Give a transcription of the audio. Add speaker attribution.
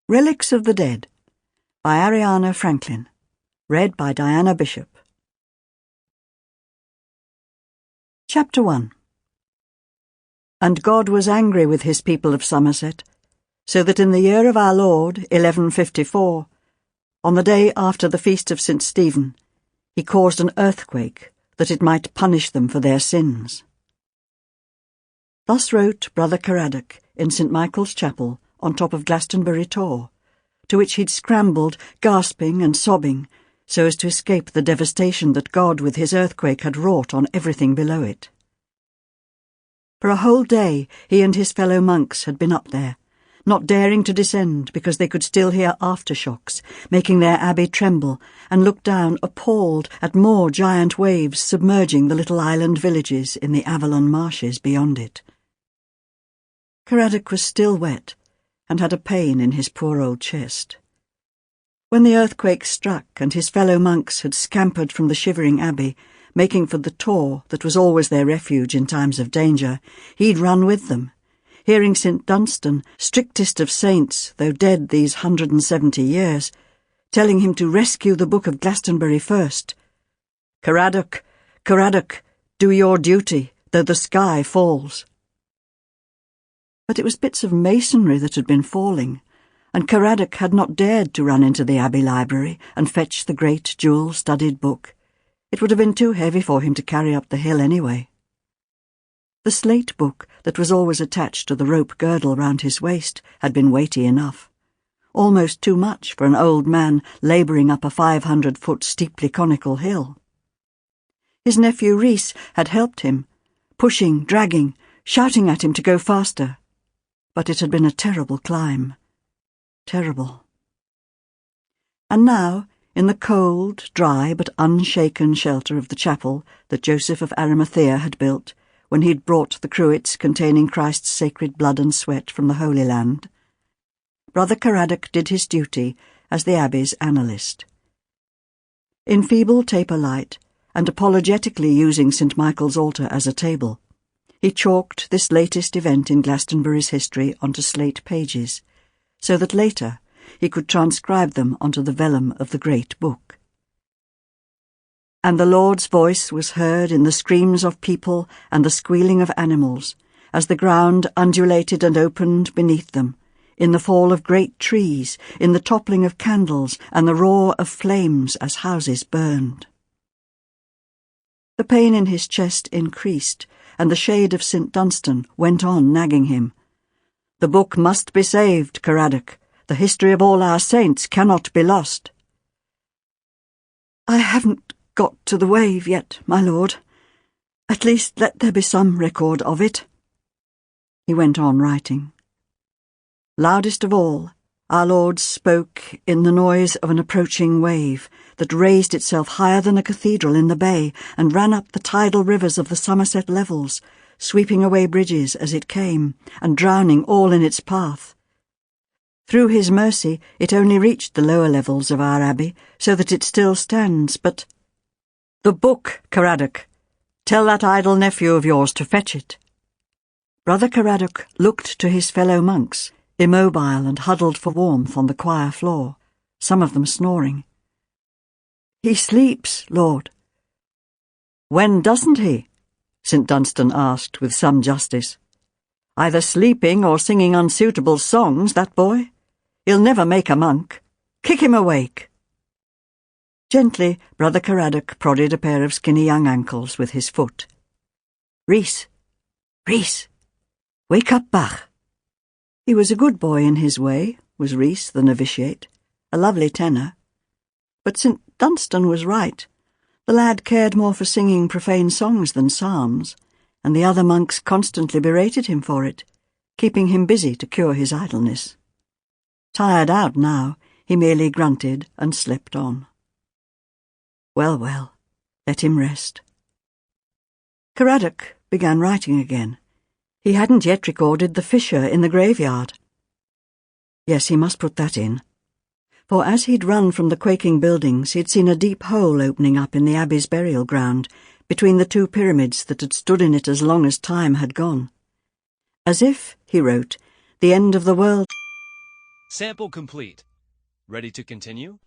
Speaker 1: Relics of the Dead by Ariana Franklin. Read by Diana Bishop. Chapter 1. And God was angry with his people of Somerset, so that in the year of our Lord, 1154, on the day after the feast of St. Stephen, he caused an earthquake, that it might punish them for their sins. Thus wrote Brother Caradoc in St. Michael's Chapel on top of Glastonbury Tor, to which he'd scrambled, gasping and sobbing, so as to escape the devastation that God with his earthquake had wrought on everything below it. For a whole day he and his fellow monks had been up there, not daring to descend because they could still hear aftershocks, making their abbey tremble, and look down appalled at more giant waves submerging the little island villages in the Avalon marshes beyond it. Caradoc was still wet, and had a pain in his poor old chest. When the earthquake struck and his fellow monks had scampered from the shivering abbey, making for the Tor that was always their refuge in times of danger, he'd run with them, hearing St. Dunstan, strictest of saints, though dead these 170 years, telling him to rescue the Book of Glastonbury first. "Caradoc, Caradoc, do your duty, though the sky falls." But it was bits of masonry that had been falling, and Caradoc had not dared to run into the abbey library and fetch the great jewel-studded book. It would have been too heavy for him to carry up the hill anyway. The slate book that was always attached to the rope girdle round his waist had been weighty enough, almost too much for an old man labouring up a 500-foot steeply conical hill. His nephew Rhys had helped him, pushing, dragging, shouting at him to go faster. But it had been a terrible climb. Terrible. And now, in the cold, dry, but unshaken shelter of the chapel that Joseph of Arimathea had built when he'd brought the cruets containing Christ's sacred blood and sweat from the Holy Land, Brother Caradoc did his duty as the abbey's analyst. In feeble taper light, and apologetically using St. Michael's altar as a table, he chalked this latest event in Glastonbury's history onto slate pages, so that later he could transcribe them onto the vellum of the great book. And the Lord's voice was heard in the screams of people and the squealing of animals, as the ground undulated and opened beneath them, in the fall of great trees, in the toppling of candles and the roar of flames as houses burned. The pain in his chest increased, and the shade of St. Dunstan went on nagging him. "The book must be saved, Caradoc. The history of all our saints cannot be lost." "I haven't got to the wave yet, my lord. At least let there be some record of it." He went on writing. Loudest of all, our Lord spoke in the noise of an approaching wave that raised itself higher than a cathedral in the bay and ran up the tidal rivers of the Somerset levels, sweeping away bridges as it came and drowning all in its path. Through his mercy it only reached the lower levels of our abbey, so that it still stands, but— "The book, Caradoc! Tell that idle nephew of yours to fetch it." Brother Caradoc looked to his fellow monks, immobile and huddled for warmth on the choir floor, some of them snoring. "He sleeps, Lord." "When doesn't he?" St. Dunstan asked with some justice. "Either sleeping or singing unsuitable songs, that boy. He'll never make a monk. Kick him awake." Gently, Brother Caradoc prodded a pair of skinny young ankles with his foot. "Rhys! Rhys! Wake up, Bach!" He was a good boy in his way, was Rhys the novitiate, a lovely tenor. But St. Dunstan was right. The lad cared more for singing profane songs than psalms, and the other monks constantly berated him for it, keeping him busy to cure his idleness. Tired out now, he merely grunted and slept on. Well, well, let him rest. Caradoc began writing again. He hadn't yet recorded the fissure in the graveyard. Yes, he must put that in. For as he'd run from the quaking buildings, he'd seen a deep hole opening up in the abbey's burial ground, between the two pyramids that had stood in it as long as time had gone. As if, he wrote, the end of the world
Speaker 2: Sample complete. Ready to continue?